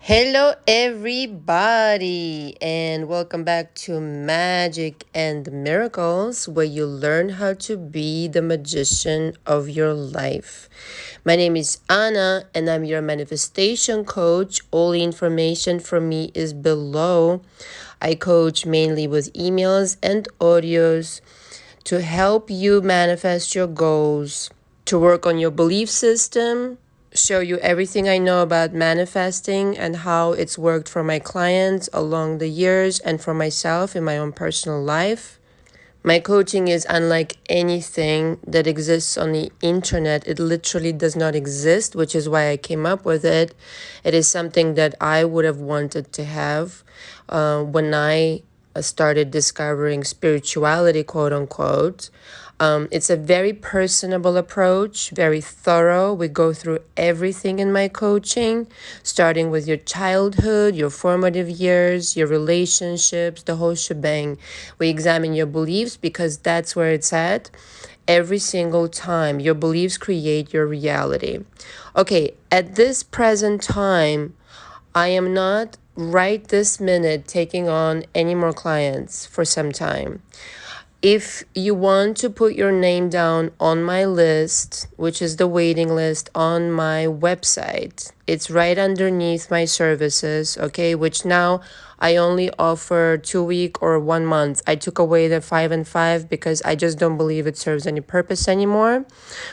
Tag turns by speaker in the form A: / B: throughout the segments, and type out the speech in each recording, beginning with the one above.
A: Hello, everybody, and welcome back to Magic and Miracles, where you learn how to be the magician of your life. My name is Anna, and I'm your manifestation coach. All the information from me is below. I coach mainly with emails and audios to help you manifest your goals, to work on your belief system, show you everything I know about manifesting and how it's worked for my clients along the years and for myself in my own personal life. My coaching is unlike anything that exists on the internet. It literally does not exist, which is why I came up with it. It is something that I would have wanted to have when I started discovering spirituality, quote unquote. It's a very personable approach, very thorough. We go through everything in my coaching, starting with your childhood, your formative years, your relationships, the whole shebang. We examine your beliefs because that's where it's at. Every single time, your beliefs create your reality. Okay, at this present time, I am not right this minute taking on any more clients for some time. If you want to put your name down on my list, which is the waiting list on my website, it's right underneath my services, okay, which now I only offer 2 week or 1 month. I took away the 5 and 5 because I just don't believe it serves any purpose anymore,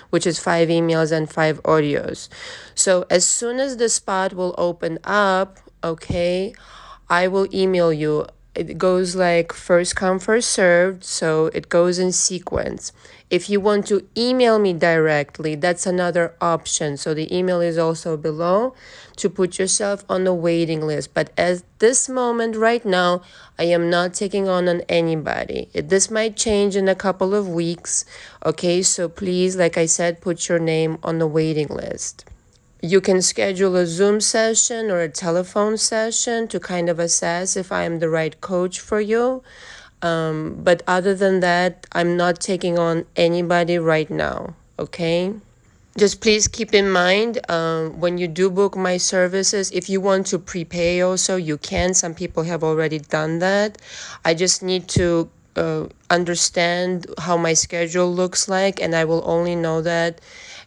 A: which is 5 emails and 5 audios. So as soon as the spot will open up, okay, I will email you. It goes like first come, first served, so it goes in sequence. If you want to email me directly, that's another option. So the email is also below to put yourself on the waiting list. But at this moment right now, I am not taking on anybody. This might change in a couple of weeks. Okay, so please, like I said, put your name on the waiting list. You can schedule a Zoom session or a telephone session to kind of assess if I am the right coach for you. But other than that, I'm not taking on anybody right now, okay? Just please keep in mind when you do book my services, if you want to prepay also, you can. Some people have already done that. I just need to understand how my schedule looks like, and I will only know that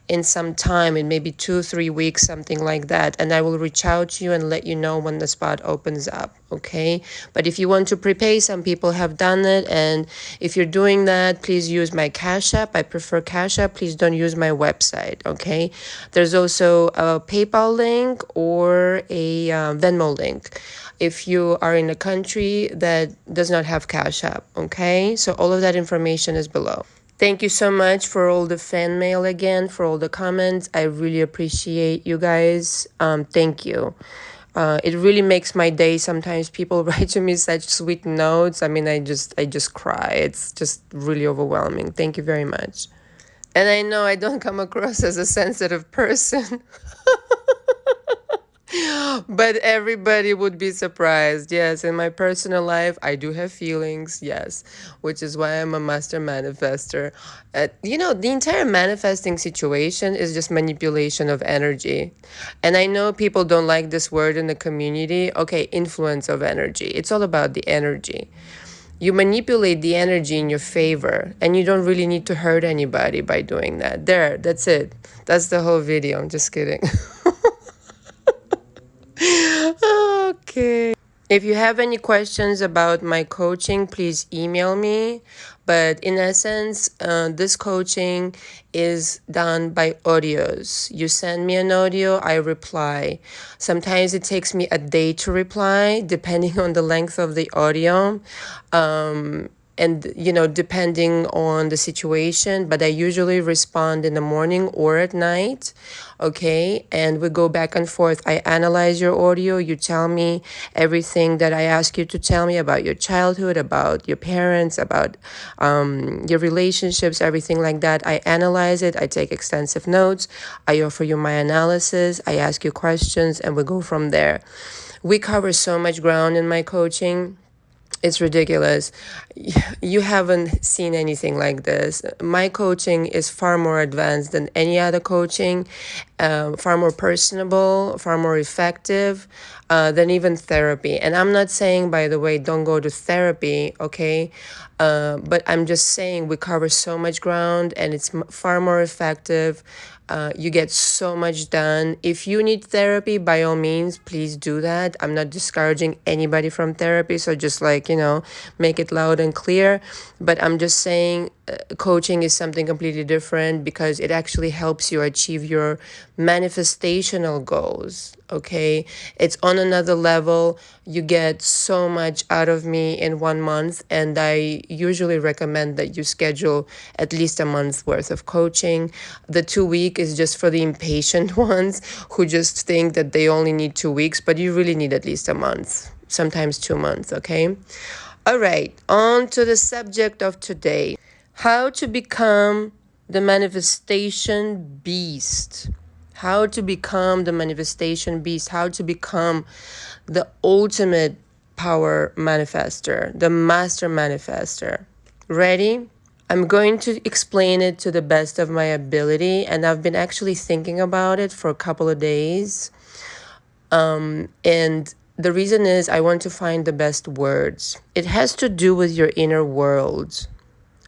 A: in some time, in maybe 2-3 weeks, something like that. And I will reach out to you and let you know when the spot opens up, okay? But if you want to prepay, some people have done it. And if you're doing that, please use my Cash App. I prefer Cash App. Please don't use my website, okay? There's also a PayPal link or a Venmo link if you are in a country that does not have Cash App, okay? So all of that information is below. Thank you so much for all the fan mail again, for all the comments. I really appreciate you guys. Thank you. It really makes my day. Sometimes people write to me such sweet notes. I mean, I just cry. It's just really overwhelming. Thank you very much. And I know I don't come across as a sensitive person. But everybody would be surprised. Yes, in my personal life, I do have feelings, yes, which is why I'm a master manifester. The entire manifesting situation is just manipulation of energy. And I know people don't like this word in the community. Okay, influence of energy. It's all about the energy. You manipulate the energy in your favor, and you don't really need to hurt anybody by doing that. That's it. That's the whole video. I'm just kidding. Okay. If you have any questions about my coaching, please email me. But in essence, this coaching is done by audios. You send me an audio, I reply. Sometimes it takes me a day to reply, depending on the length of the audio. And depending on the situation, but I usually respond in the morning or at night, okay? And we go back and forth. I analyze your audio. You tell me everything that I ask you to tell me about your childhood, about your parents, about your relationships, everything like that. I analyze it. I take extensive notes. I offer you my analysis. I ask you questions, and we go from there. We cover so much ground in my coaching. It's ridiculous. You haven't seen anything like this. My coaching is far more advanced than any other coaching. far more personable, far more effective than even therapy. And I'm not saying, by the way, don't go to therapy, okay? But I'm just saying we cover so much ground and it's far more effective. You get so much done. If you need therapy, by all means, please do that. I'm not discouraging anybody from therapy. So just like, make it loud and clear. But I'm just saying coaching is something completely different because it actually helps you achieve your manifestational goals. Okay. It's on another level. You get so much out of me in 1 month. And I usually recommend that you schedule at least a month's worth of coaching. The 2 week is just for the impatient ones who just think that they only need 2 weeks, but you really need at least a month, sometimes 2 months. Okay. All right. On to the subject of today. How to become the manifestation beast. How to become the manifestation beast. How to become the ultimate power manifester, the master manifester. Ready? I'm going to explain it to the best of my ability, and I've been actually thinking about it for a couple of days. And the reason is I want to find the best words. It has to do with your inner world.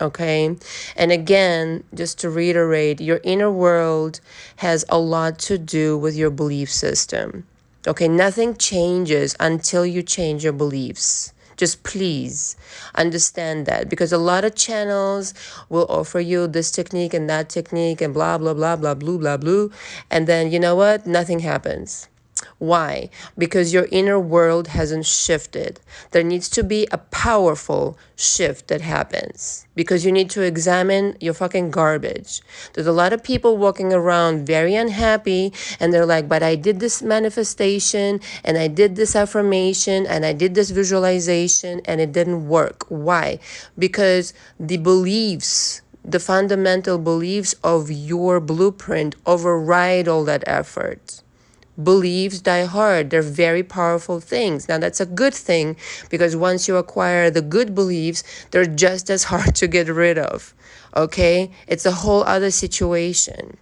A: Okay. And again, just to reiterate, your inner world has a lot to do with your belief system. Okay. Nothing changes until you change your beliefs. Just please understand that, because a lot of channels will offer you this technique and that technique and blah, blah, blah, blah, blah, blah, blah. And then you know what? Nothing happens. Why? Because your inner world hasn't shifted. There needs to be a powerful shift that happens because you need to examine your fucking garbage. There's a lot of people walking around very unhappy and they're like, but I did this manifestation and I did this affirmation and I did this visualization and it didn't work. Why? Because the beliefs, the fundamental beliefs of your blueprint override all that effort. Beliefs die hard. They're very powerful things. Now, that's a good thing because once you acquire the good beliefs, they're just as hard to get rid of. Okay? It's a whole other situation.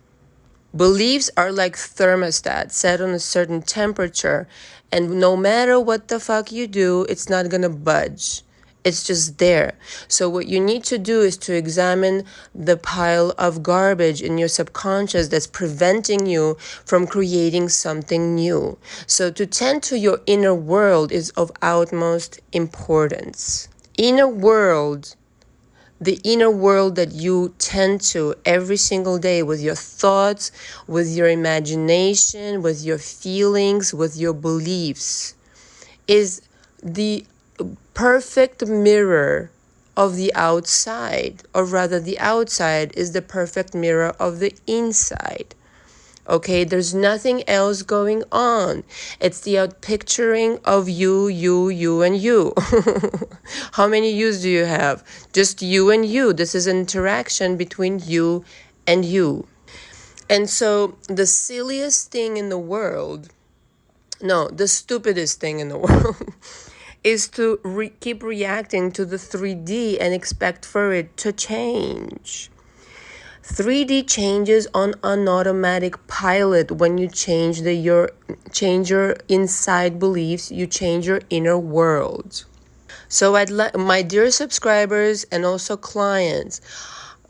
A: Beliefs are like thermostats set on a certain temperature, and no matter what the fuck you do, it's not gonna budge. It's just there. So what you need to do is to examine the pile of garbage in your subconscious that's preventing you from creating something new. So to tend to your inner world is of utmost importance. The inner world that you tend to every single day with your thoughts, with your imagination, with your feelings, with your beliefs, is the perfect mirror of the outside, or rather the outside is the perfect mirror of the inside. Okay, there's nothing else going on. It's the outpicturing of you, and you. How many yous do you have? Just you and you. This is an interaction between you and you. And so the silliest thing in the world, no, the stupidest thing in the world is to keep reacting to the 3D and expect for it to change. 3D changes on an automatic pilot when you change your inside beliefs, you change your inner world. So I'd like my dear subscribers and also clients,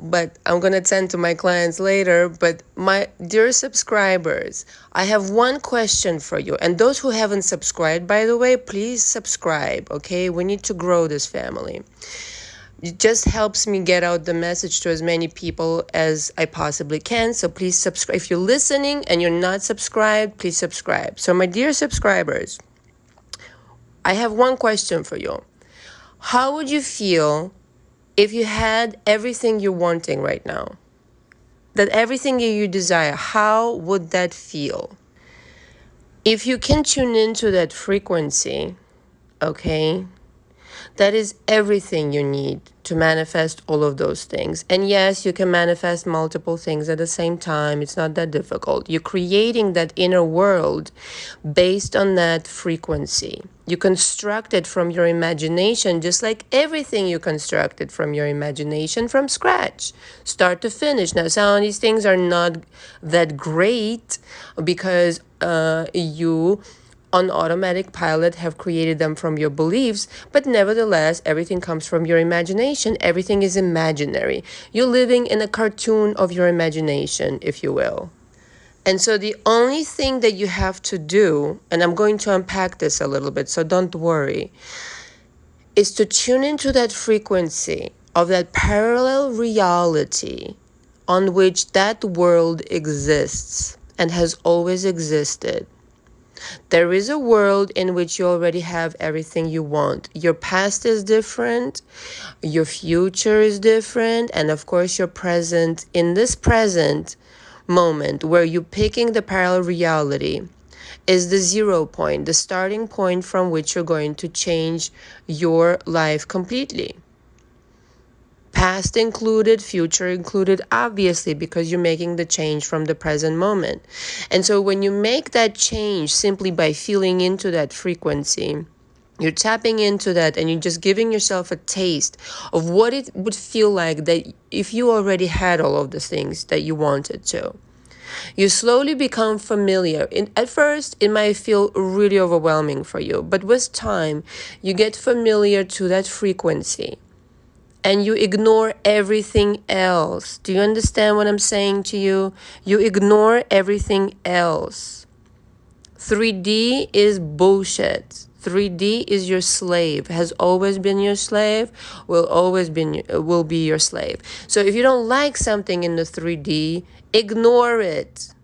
A: but I'm going to tend to my clients later, but my dear subscribers, I have one question for you. And those who haven't subscribed, by the way, please subscribe, okay? We need to grow this family. It just helps me get out the message to as many people as I possibly can. So please subscribe. If you're listening and you're not subscribed, please subscribe. So my dear subscribers, I have one question for you. How would you feel if you had everything you're wanting right now? That everything you desire, how would that feel? If you can tune into that frequency, okay, that is everything you need to manifest all of those things. And yes, you can manifest multiple things at the same time. It's not that difficult. You're creating that inner world based on that frequency. You construct it from your imagination, just like everything you constructed from your imagination from scratch, start to finish. Now, some of these things are not that great because you on automatic pilot have created them from your beliefs, but nevertheless, everything comes from your imagination. Everything is imaginary. You're living in a cartoon of your imagination, if you will. And so the only thing that you have to do, and I'm going to unpack this a little bit, so don't worry, is to tune into that frequency of that parallel reality on which that world exists and has always existed. There is a world in which you already have everything you want. Your past is different, your future is different, and of course your present, in this present moment where you're picking the parallel reality, is the 0 point, the starting point from which you're going to change your life completely. Past included, future included, obviously, because you're making the change from the present moment. And so when you make that change simply by feeling into that frequency, you're tapping into that and you're just giving yourself a taste of what it would feel like that if you already had all of the things that you wanted to. You slowly become familiar. At first, it might feel really overwhelming for you, but with time, you get familiar to that frequency. And you ignore everything else. Do you understand what I'm saying to you? You ignore everything else. 3D is bullshit. 3D is your slave, has always been your slave, will be your slave. So if you don't like something in the 3D, ignore it.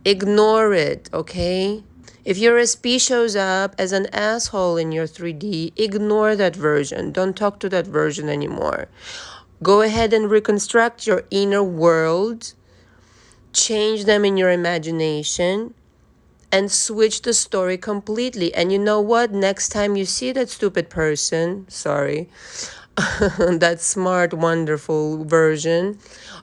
A: Ignore it, okay? If your SP shows up as an asshole in your 3D, ignore that version. Don't talk to that version anymore. Go ahead and reconstruct your inner world, change them in your imagination, and switch the story completely. And you know what? Next time you see that stupid person, sorry, that smart, wonderful version,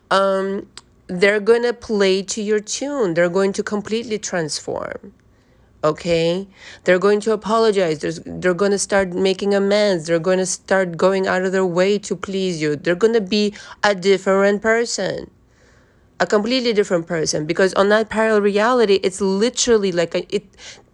A: they're going to play to your tune. They're going to completely transform. Okay, they're going to apologize. They're going to start making amends. They're going to start going out of their way to please you. They're going to be a different person, a completely different person, because on that parallel reality, it's literally like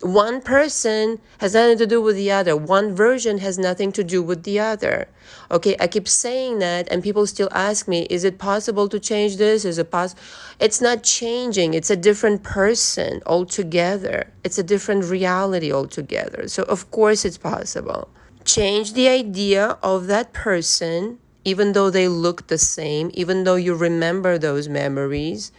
A: one person has nothing to do with the other. One version has nothing to do with the other. Okay, I keep saying that and people still ask me, is it possible to change this? Is it possible? It's not changing. It's a different person altogether. It's a different reality altogether. So of course it's possible. Change the idea of that person, even though they look the same, even though you remember those memories.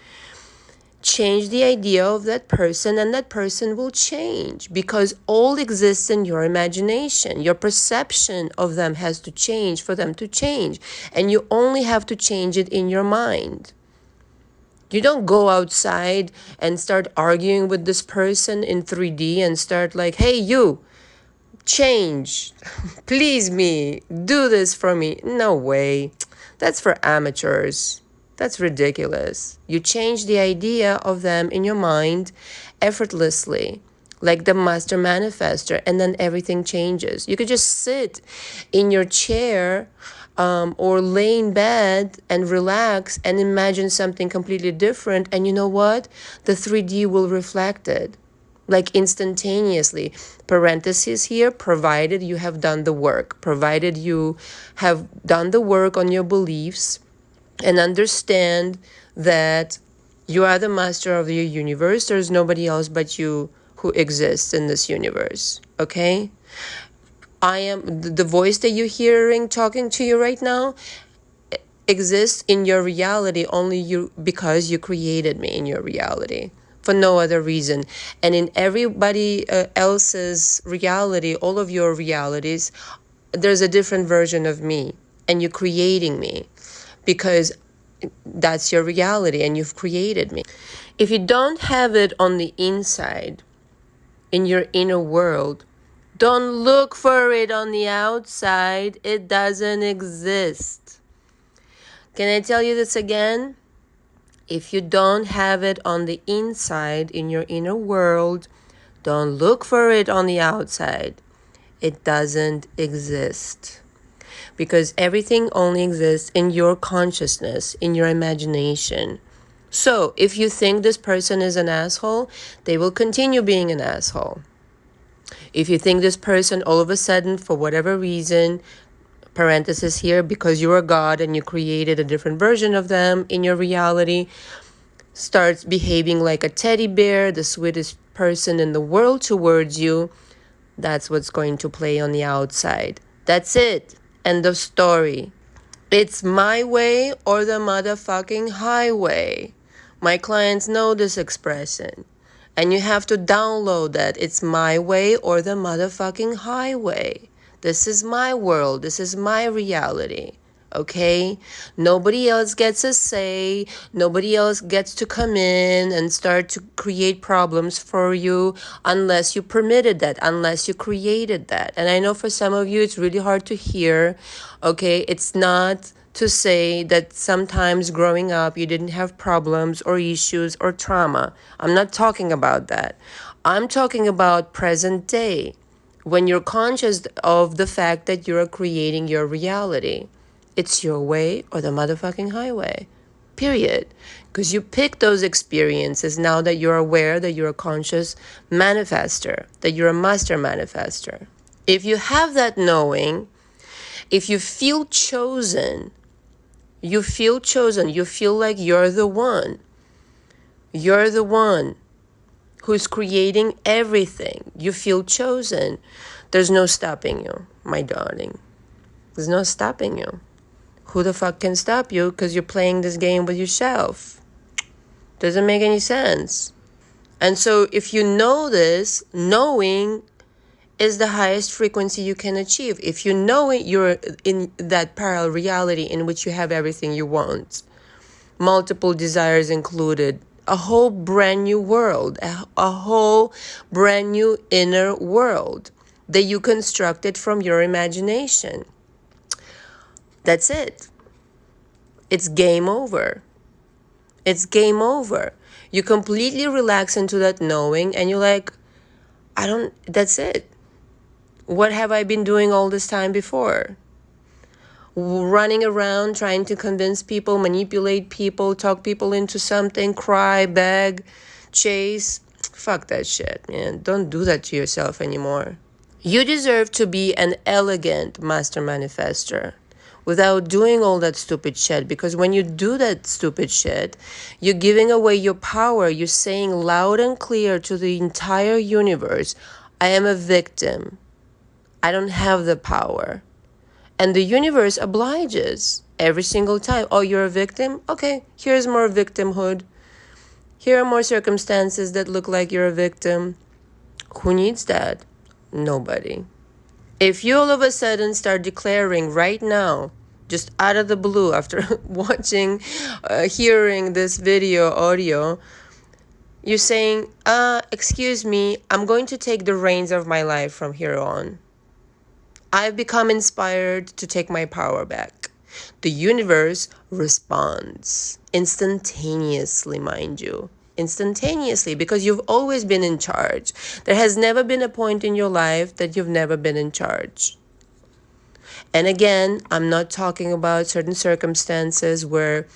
A: Change the idea of that person and that person will change, because all exists in your imagination. Your perception of them has to change for them to change, and you only have to change it in your mind. You don't go outside and start arguing with this person in 3D and start like, hey, you, change, please me, do this for me. No way. That's for amateurs. That's ridiculous. You change the idea of them in your mind effortlessly, like the master manifester, and then everything changes. You could just sit in your chair or lay in bed and relax and imagine something completely different. And you know what? The 3D will reflect it, like instantaneously. Parentheses here, provided you have done the work, provided you have done the work on your beliefs and understand that you are the master of your universe. There's nobody else but you who exists in this universe, okay? I am the voice that you're hearing talking to you right now exists in your reality only you because you created me in your reality, for no other reason. And in everybody else's reality, all of your realities, there's a different version of me, and you're creating me because that's your reality and you've created me. If you don't have it on the inside, in your inner world, Don't look for it on the outside. It doesn't exist. Can I tell you this again? If you don't have it on the inside, in your inner world, don't look for it on the outside. It doesn't exist. Because everything only exists in your consciousness, in your imagination. So, if you think this person is an asshole, they will continue being an asshole. If you think this person all of a sudden, for whatever reason, parenthesis here, because you are God and you created a different version of them in your reality, starts behaving like a teddy bear, the sweetest person in the world towards you, that's what's going to play on the outside. That's it. End of story. It's my way or the motherfucking highway. My clients know this expression. And you have to download that. It's my way or the motherfucking highway. This is my world. This is my reality. Okay? Nobody else gets a say. Nobody else gets to come in and start to create problems for you unless you permitted that, unless you created that. And I know for some of you it's really hard to hear. Okay? It's not to say that sometimes growing up you didn't have problems or issues or trauma. I'm not talking about that. I'm talking about present day, when you're conscious of the fact that you're creating your reality. It's your way or the motherfucking highway. Period. Because you pick those experiences now that you're aware that you're a conscious manifester, that you're a master manifester. If you have that knowing, if you feel chosen, you feel like you're the one. You're the one who's creating everything. You feel chosen. There's no stopping you, my darling. There's no stopping you. Who the fuck can stop you? Because you're playing this game with yourself. Doesn't make any sense. And so if you know this, knowing is the highest frequency you can achieve. If you know it, you're in that parallel reality in which you have everything you want. Multiple desires included. A whole brand new world. A whole brand new inner world that you constructed from your imagination. That's it. It's game over. It's game over. You completely relax into that knowing and you're like, that's it. What have I been doing all this time before? Running around trying to convince people, manipulate people, talk people into something, cry, beg, chase. Fuck that shit, man. Don't do that to yourself anymore. You deserve to be an elegant master manifester without doing all that stupid shit, because when you do that stupid shit, you're giving away your power. You're saying loud and clear to the entire universe, I am a victim. I don't have the power. And the universe obliges every single time. Oh, you're a victim? Okay, here's more victimhood. Here are more circumstances that look like you're a victim. Who needs that? Nobody. If you all of a sudden start declaring right now, just out of the blue after hearing this audio, you're saying, excuse me, I'm going to take the reins of my life from here on. I've become inspired to take my power back. The universe responds instantaneously, mind you. Instantaneously, because you've always been in charge. There has never been a point in your life that you've never been in charge. And again, I'm not talking about certain circumstances where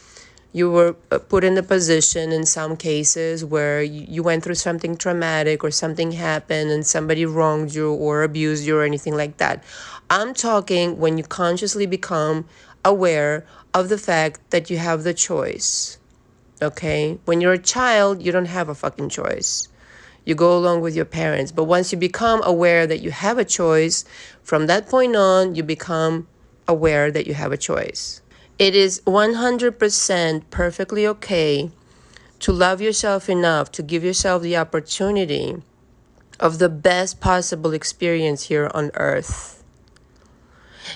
A: you were put in a position in some cases where you went through something traumatic or something happened and somebody wronged you or abused you or anything like that. I'm talking when you consciously become aware of the fact that you have the choice. Okay? When you're a child, you don't have a fucking choice. You go along with your parents. But once you become aware that you have a choice, from that point on, you become aware that you have a choice. It is 100% perfectly okay to love yourself enough to give yourself the opportunity of the best possible experience here on earth.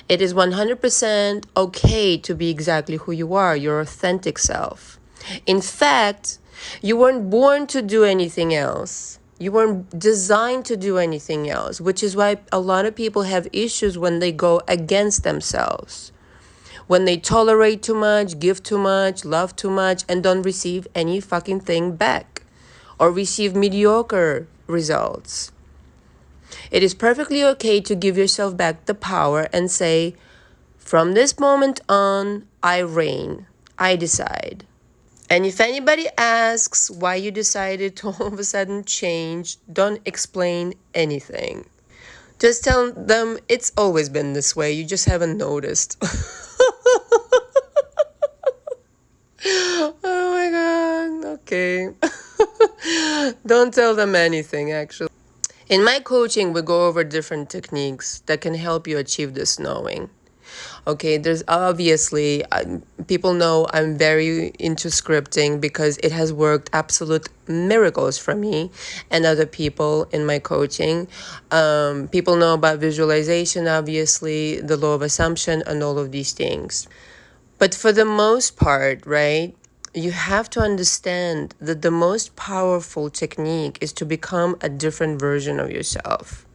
A: It is 100% okay to be exactly who you are, your authentic self. In fact, you weren't born to do anything else. You weren't designed to do anything else, which is why a lot of people have issues when they go against themselves. When they tolerate too much, give too much, love too much, and don't receive any fucking thing back. Or receive mediocre results. It is perfectly okay to give yourself back the power and say, from this moment on, I reign. I decide. And if anybody asks why you decided to all of a sudden change, don't explain anything. Just tell them it's always been this way. You just haven't noticed. Oh my God. Okay. Don't tell them anything, actually. In my coaching, we go over different techniques that can help you achieve this knowing. Okay, there's obviously, people know I'm very into scripting because it has worked absolute miracles for me and other people in my coaching. People know about visualization, obviously, the law of assumption, and all of these things. But for the most part, right, you have to understand that the most powerful technique is to become a different version of yourself.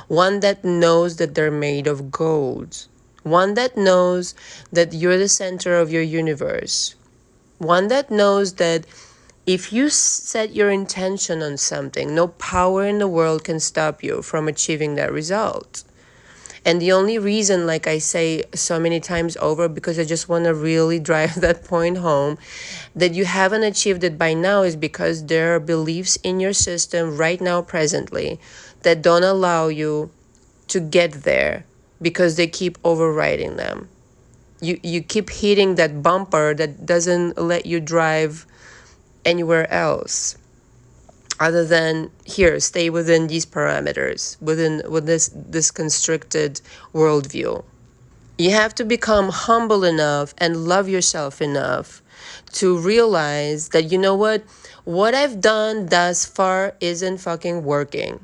A: One that knows that they're made of gold. One that knows that you're the center of your universe. One that knows that if you set your intention on something, no power in the world can stop you from achieving that result. And the only reason, like I say so many times over, because I just want to really drive that point home, that you haven't achieved it by now is because there are beliefs in your system right now, presently, that don't allow you to get there because they keep overriding them. You keep hitting that bumper that doesn't let you drive anywhere else other than here, stay within these parameters, with this constricted worldview. You have to become humble enough and love yourself enough to realize that, you know what I've done thus far isn't fucking working.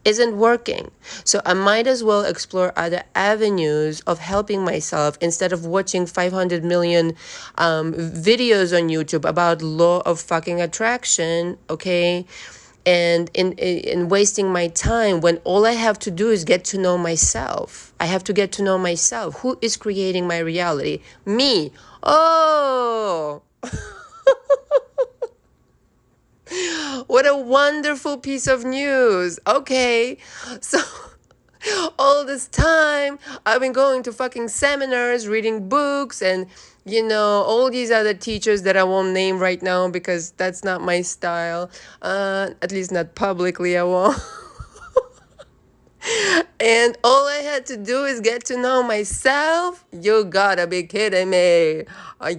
A: Isn't working. So I might as well explore other avenues of helping myself instead of watching 500 million videos on YouTube about law of fucking attraction, okay? And in wasting my time when all I have to do is get to know myself. I have to get to know myself. Who is creating my reality? Me. Oh, what a wonderful piece of news. Okay, so all this time I've been going to fucking seminars, reading books, and all these other teachers that I won't name right now because that's not my style. At least not publicly, I won't. And all I had to do is get to know myself. You gotta be kidding me.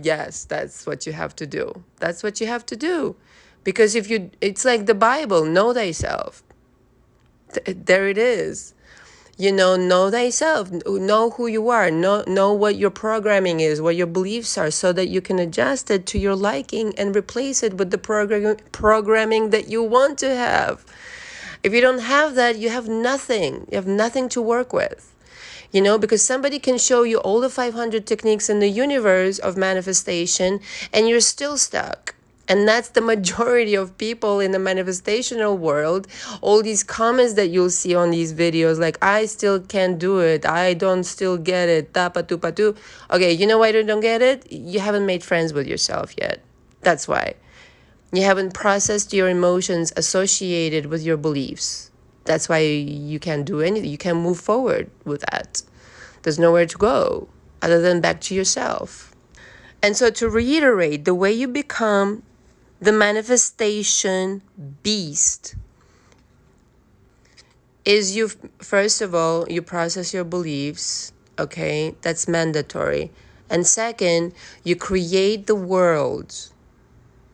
A: Yes, that's what you have to do. That's what you have to do. Because it's like the Bible, know thyself. There it is. Know thyself, know who you are, know what your programming is, what your beliefs are, so that you can adjust it to your liking and replace it with the programming that you want to have. If you don't have that, you have nothing. You have nothing to work with. Because somebody can show you all the 500 techniques in the universe of manifestation and you're still stuck. And that's the majority of people in the manifestational world. All these comments that you'll see on these videos, like, I still can't do it. I don't still get it. Patu. Okay, you know why you don't get it? You haven't made friends with yourself yet. That's why. You haven't processed your emotions associated with your beliefs. That's why you can't do anything. You can't move forward with that. There's nowhere to go other than back to yourself. And so to reiterate, the way you become the manifestation beast is first of all, you process your beliefs, okay? That's mandatory. And second, you create the world,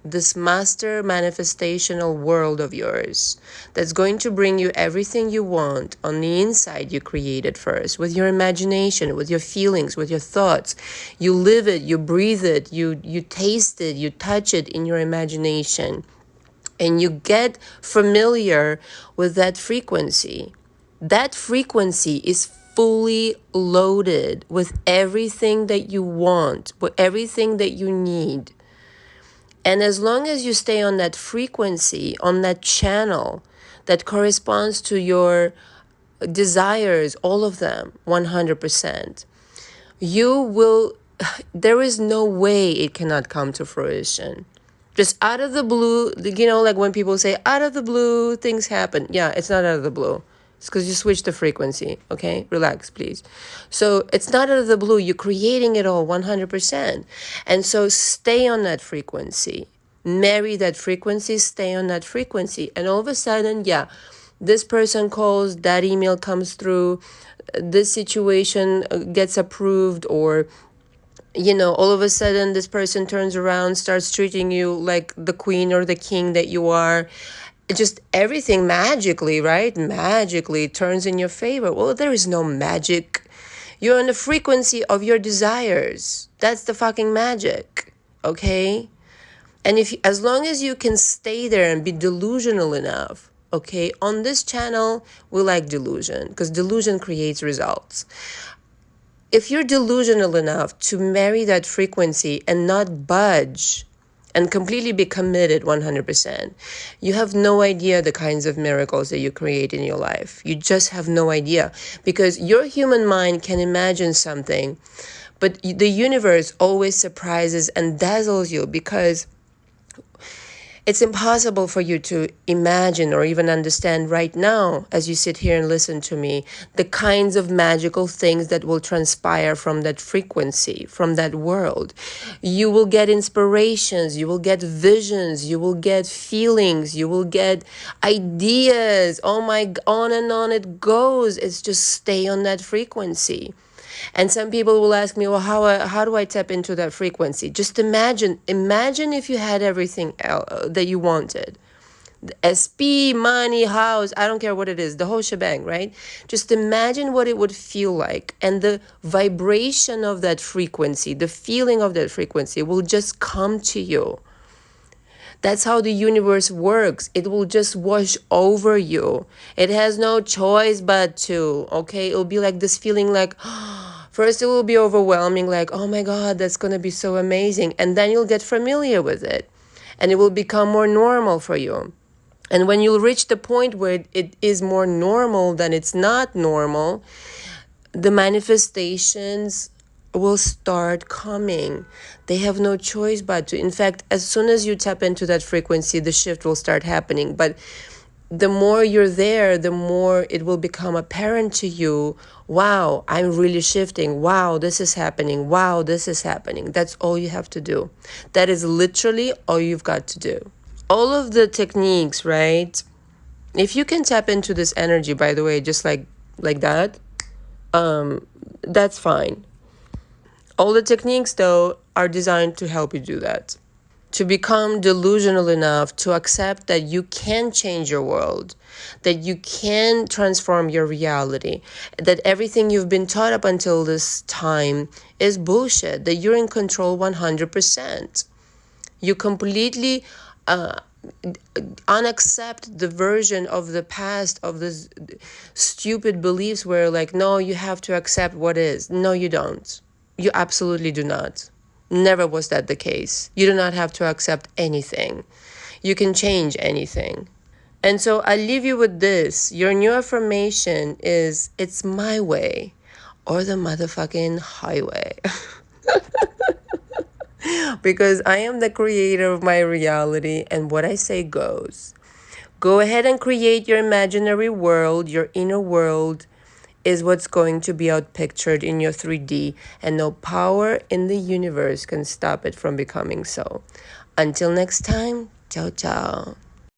A: this master manifestational world of yours that's going to bring you everything you want on the inside. You created first with your imagination, with your feelings, with your thoughts. You live it, you breathe it, you taste it, you touch it in your imagination, and you get familiar with that frequency. That frequency is fully loaded with everything that you want, with everything that you need. And as long as you stay on that frequency, on that channel, that corresponds to your desires, all of them, 100%. You will, there is no way it cannot come to fruition. Just out of the blue, like when people say out of the blue, things happen. Yeah, it's not out of the blue. It's because you switch the frequency, okay? Relax, please. So it's not out of the blue. You're creating it all 100%. And so stay on that frequency. Marry that frequency, stay on that frequency. And all of a sudden, yeah, this person calls, that email comes through, this situation gets approved, or all of a sudden this person turns around, starts treating you like the queen or the king that you are. Just everything magically, right? Magically turns in your favor. Well, there is no magic. You're on the frequency of your desires. That's the fucking magic, okay? And as long as you can stay there and be delusional enough, okay? On this channel, we like delusion because delusion creates results. If you're delusional enough to marry that frequency and not budge and completely be committed 100%, you have no idea the kinds of miracles that you create in your life. You just have no idea, because your human mind can imagine something, but the universe always surprises and dazzles you, because it's impossible for you to imagine or even understand right now, as you sit here and listen to me, the kinds of magical things that will transpire from that frequency, from that world. You will get inspirations, you will get visions, you will get feelings, you will get ideas. Oh my, on and on it goes. It's just stay on that frequency. And some people will ask me, well, how do I tap into that frequency? Just imagine if you had everything that you wanted. SP, money, house, I don't care what it is, the whole shebang, right? Just imagine what it would feel like. And the vibration of that frequency, the feeling of that frequency will just come to you. That's how the universe works. It will just wash over you. It has no choice but to, okay? It'll be like this feeling like, first it will be overwhelming, like, oh my God, that's going to be so amazing. And then you'll get familiar with it. And it will become more normal for you. And when you reach the point where it is more normal than it's not normal, the manifestations will start coming. They have no choice but to. In fact, as soon as you tap into that frequency, the shift will start happening. But the more you're there, the more it will become apparent to you, wow, I'm really shifting. Wow, this is happening. Wow, this is happening. That's all you have to do. That is literally all you've got to do. All of the techniques, right? If you can tap into this energy, by the way, just like that, that's fine. All the techniques, though, are designed to help you do that. To become delusional enough to accept that you can change your world, that you can transform your reality, that everything you've been taught up until this time is bullshit, that you're in control 100%. You completely unaccept the version of the past of this stupid beliefs where like, no, you have to accept what is. No, you don't. You absolutely do not. Never was that the case. You do not have to accept anything. You can change anything. And so I leave you with this. Your new affirmation is, it's my way or the motherfucking highway. Because I am the creator of my reality, and what I say goes. Go ahead and create your imaginary world. Your inner world is what's going to be outpictured in your 3D, and no power in the universe can stop it from becoming so. Until next time, ciao ciao.